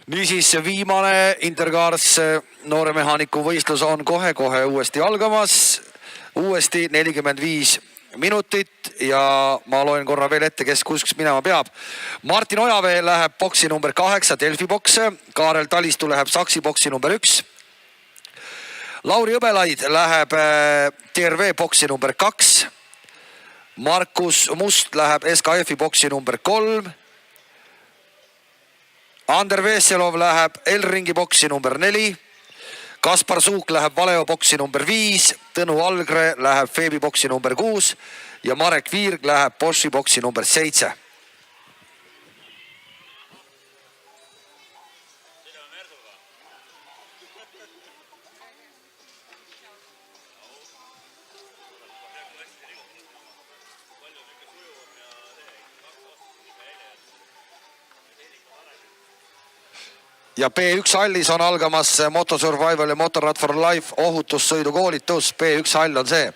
Niisiis viimane Intercars nooremehaaniku võistlus on kohe-kohe uuesti algamas. Uuesti 45 minutit ja ma loen korra veel ette, kes kuskiks minema peab. Martin Ojavee läheb boksi number 8, Delfi boks. Kaarel Talistu läheb Saksi boksi number 1. Lauri Õbelaid läheb TRV boksi number 2. Markus Must läheb SKF-i boksi number 3. Ander Veselov läheb Elringi boksi number 4. Kaspar Suuk läheb Valeo boksi number 5. Tõnu Algre läheb Feebi boksi number 6. Ja Marek Viirg läheb Boschi boksi number 7. Ja B1 hallis on algamas Motosurvival ja Motorrad for Life ohutussõidukoolitus. B1 hall on see.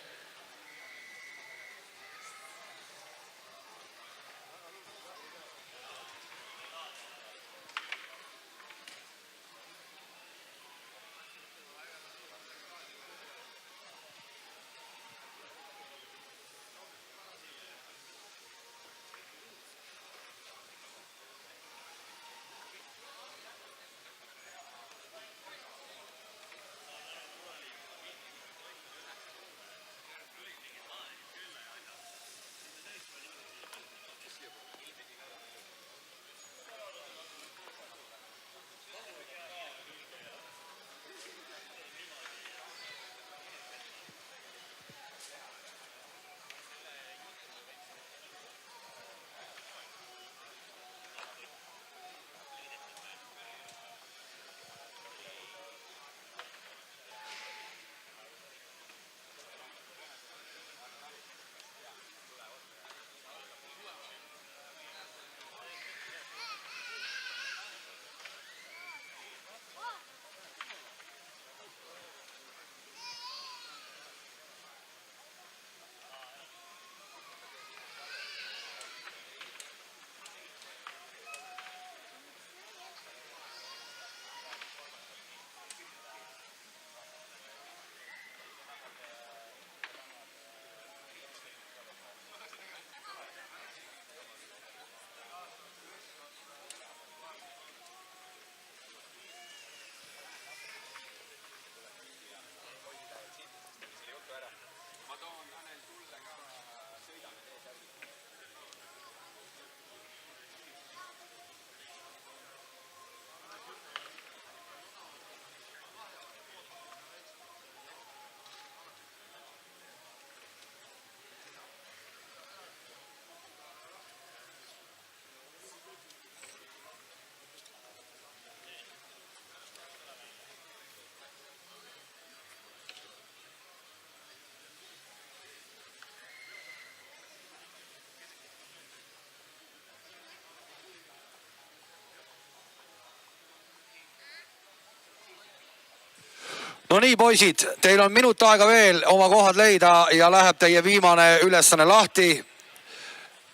No nii, poisid, teil on minut aega veel oma kohad leida ja läheb teie viimane ülesanne lahti.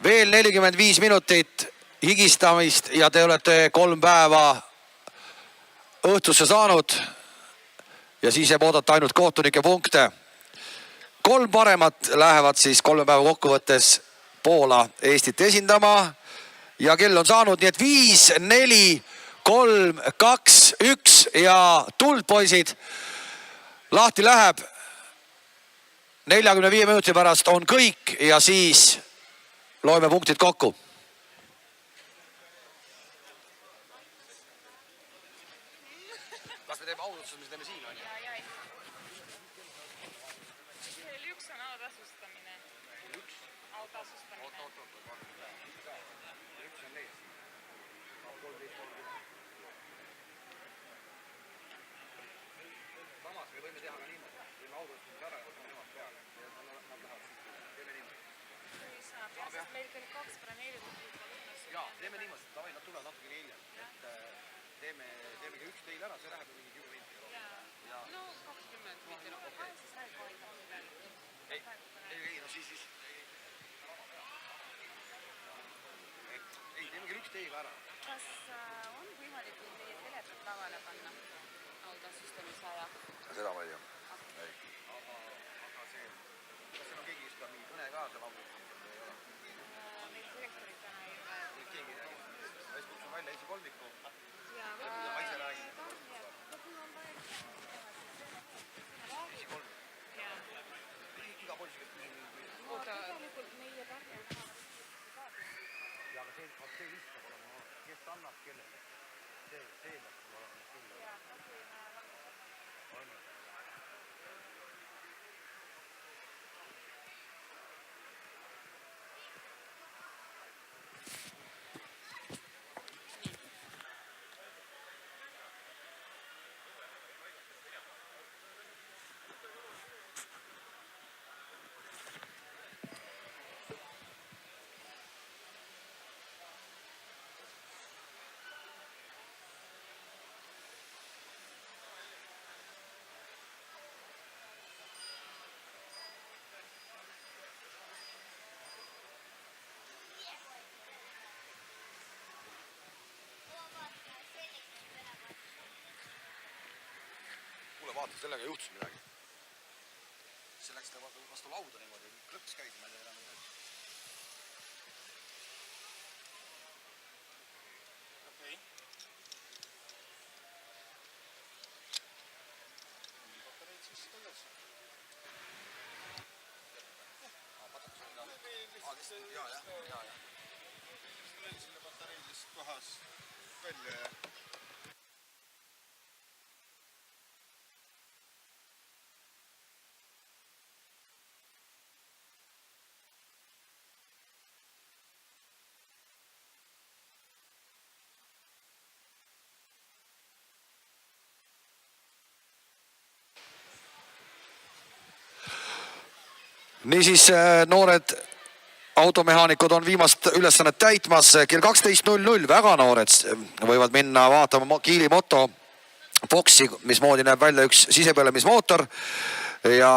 Veel 45 minutit higistamist ja te olete 3 päeva õhtusse saanud. Ja siis jääb oodata ainult kohtunike punkte. 3 paremat lähevad siis 3 päeva kokkuvõttes Poola Eestit esindama. Ja kell on saanud nii, et 5, 4, 3, 2, 1 ja tuld, poisid. Lahti läheb. 45 minuti pärast on kõik ja siis loeme punktid kokku. Kas me teeme audutsus, mis teeme siin? Üks on autasustamine. Autasustamine. Üks on lees. Samas me võime teha ka niimoodi. Teeme audutsus ära ja võtame nemad peale. Ja nad lähevad siis. Teeme niimoodi. Sest meil kell 2 planeeritud. Jaa, teeme niimoodi. Davai, nad tulevad natuke hiljem. Teeme ka üks teil ära, see läheb mingi 10 minti. No 20 minti. Ei, no siis. Ei, teeme kell 1 teiega ära. Kas on võimalik teie telekat lavale panna autasustamise aja? Seda ma ei tea. Ei. Aga see, kas seal on keegi, kes peab mingi kõne ka seal laulu? Meil direktorit täna ei ole. Keegi ei räägi. Ma siis kutsun välja esikolmiku. Ja ma ise räägin. Iga polisi, kes küsib. Tegelikult meie tarne Ja aga see list peab olema, kes annab kellele. See peab olema küll. On. Kuule, vaata, sellega juhtus midagi. See läks ta vastu lauda niimoodi, klõps käis, ma ei tea enam midagi. Okei. Patareid siis tagasi. Patakas oli ka. Jaa. Lähen selle patareidest kohas välja ja... Niisiis noored automehaanikud on viimast ülesannet täitmas. Kell 12.00 väga noored võivad minna vaatama Kiili Moto boksi, mismoodi näeb välja üks sisepõlemismootor. Ja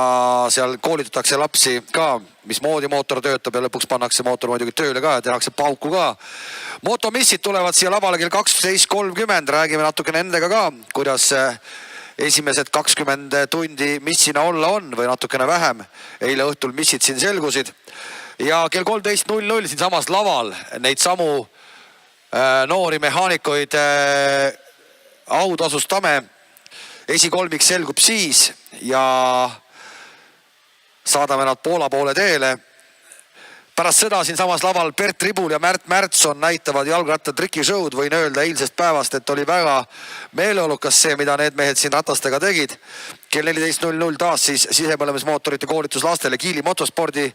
seal koolitatakse lapsi ka, mismoodi mootor töötab ja lõpuks pannakse mootor muidugi tööle ka ja tehakse pauku ka. Motomissid tulevad siia lavale kell 12.30. Räägime natuke nendega ka, kuidas esimesed 20 tundi missina olla on või natukene vähem. Eile õhtul missid siin selgusid. Ja kell 13.00 siin samas laval neid samu noori mehaanikuid autasustame. Esikolmik selgub siis ja saadame nad Poola poole teele. Pärast seda siin samas laval Bert Ribul ja Märt Märtson näitavad jalgratta trikishow'd. Võin öelda eilsest päevast, et oli väga meeleolukas see, mida need mehed siin ratastega tegid. Kell 14.00 taas siis sisepõlemismootorite koolitus lastele Kiili motospordi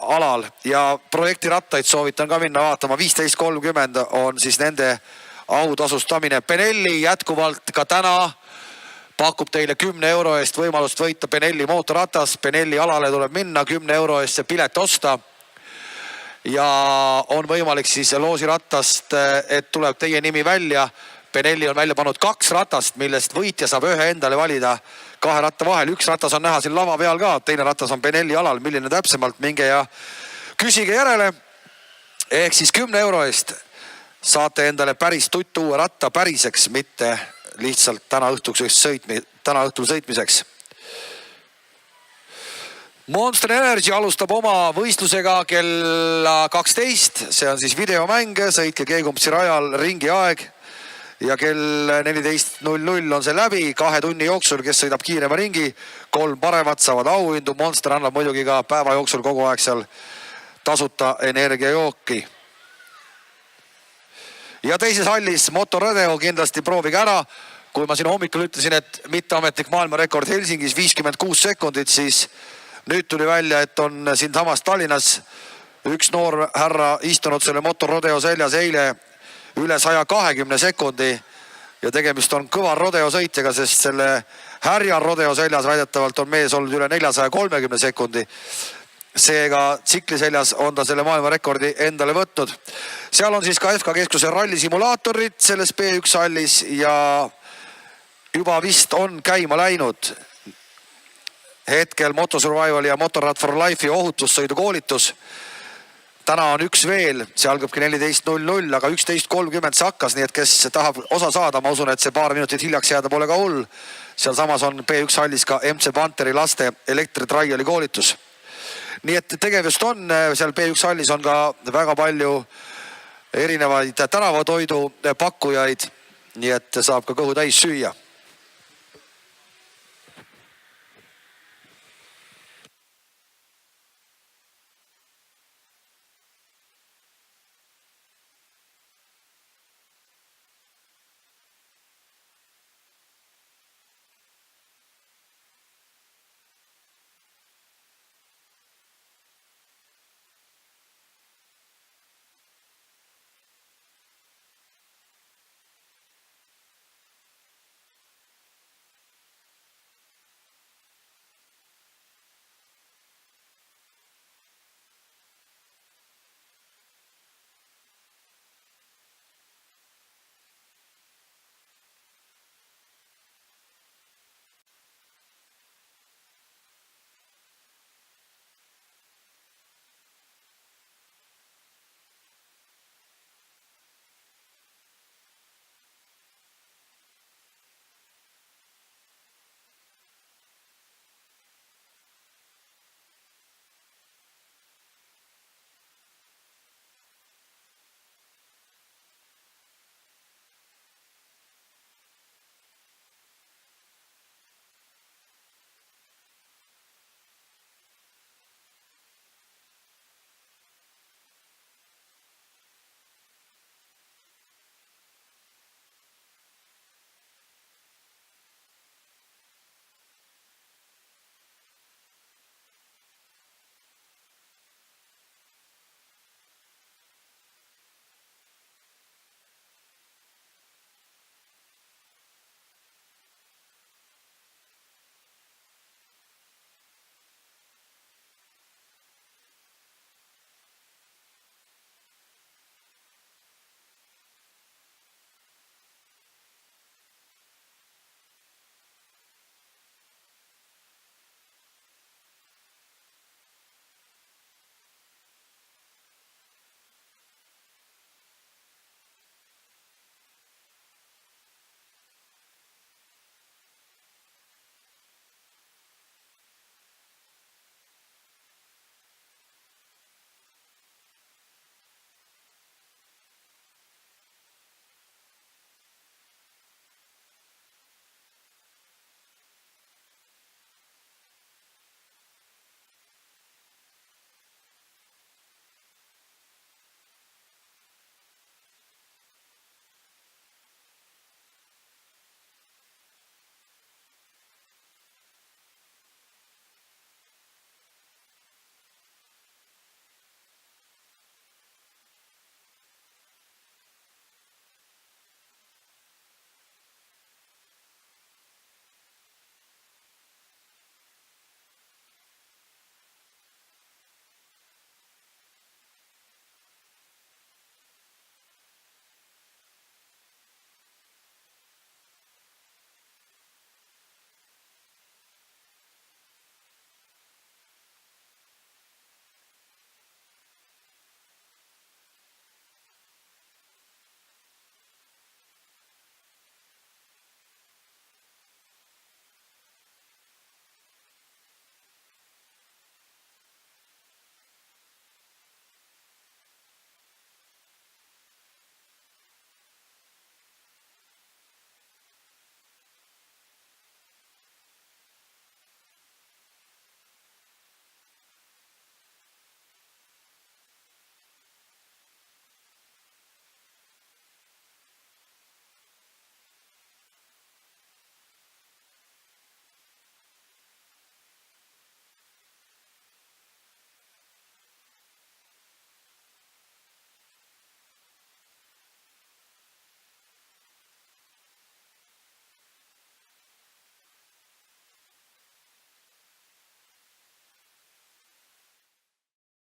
alal ja projektirattaid soovitan ka minna vaatama. 15.30 on siis nende autasustamine. Benelli jätkuvalt ka täna pakub teile 10 euro eest võimalust võita Benelli mootorratas. Benelli alale tuleb minna, 10 euro eest see pilet osta. Ja on võimalik siis loosiratast, et tuleb teie nimi välja. Benelli on välja pannud 2 ratast, millest võitja saab ühe endale valida 2 ratta vahel. Üks ratas on näha siin lava peal ka, teine ratas on Benelli alal. Milline täpsemalt, minge ja küsige järele. Ehk siis 10 euro eest saate endale päris tuttu uue ratta päriseks, mitte lihtsalt täna õhtul sõitmiseks. Monster Energy alustab oma võistlusega kell 12. See on siis videomäng, sõitke Keegumpsi rajal ringi aeg. Ja kell 14.00 on see läbi 2 tunni jooksul, kes sõidab kiirema ringi. 3 paremat saavad auhindu. Monster annab muidugi ka päeva jooksul kogu aeg seal tasuta energiajooki. Ja teises hallis Motorodeo kindlasti proovige ära. Kui ma siin hommikul ütlesin, et mitteametlik maailmarekord Helsingis 56 sekundit, siis nüüd tuli välja, et on siin samas Tallinnas üks noor härra istunud selle Motorodeo seljas eile üle 120 sekundi ja tegemist on kõva rodeo sõitjaga, sest selle härja rodeo seljas väidetavalt on mees olnud üle 430 sekundi. Seega tsikli seljas on ta selle maailmarekordi endale võtnud. Seal on siis ka FK Keskuse rallisimulaatorid selles B1 hallis ja juba vist on käima läinud hetkel Motosurvivali ja Motorrad for Life'i ohutussõidu koolitus. täna on üks veel, see algabki 14.00, aga 11.30 see hakkas, nii et kes tahab osa saada, ma usun, et see paar minutit hiljaks jääda pole ka hull. Seal samas on B1 hallis ka MC Panteri laste elektritraiali koolitus. Nii et tegevust on, seal B1 hallis on ka väga palju erinevaid tänavatoidu pakkujaid, nii et saab ka kõhu täis süüa.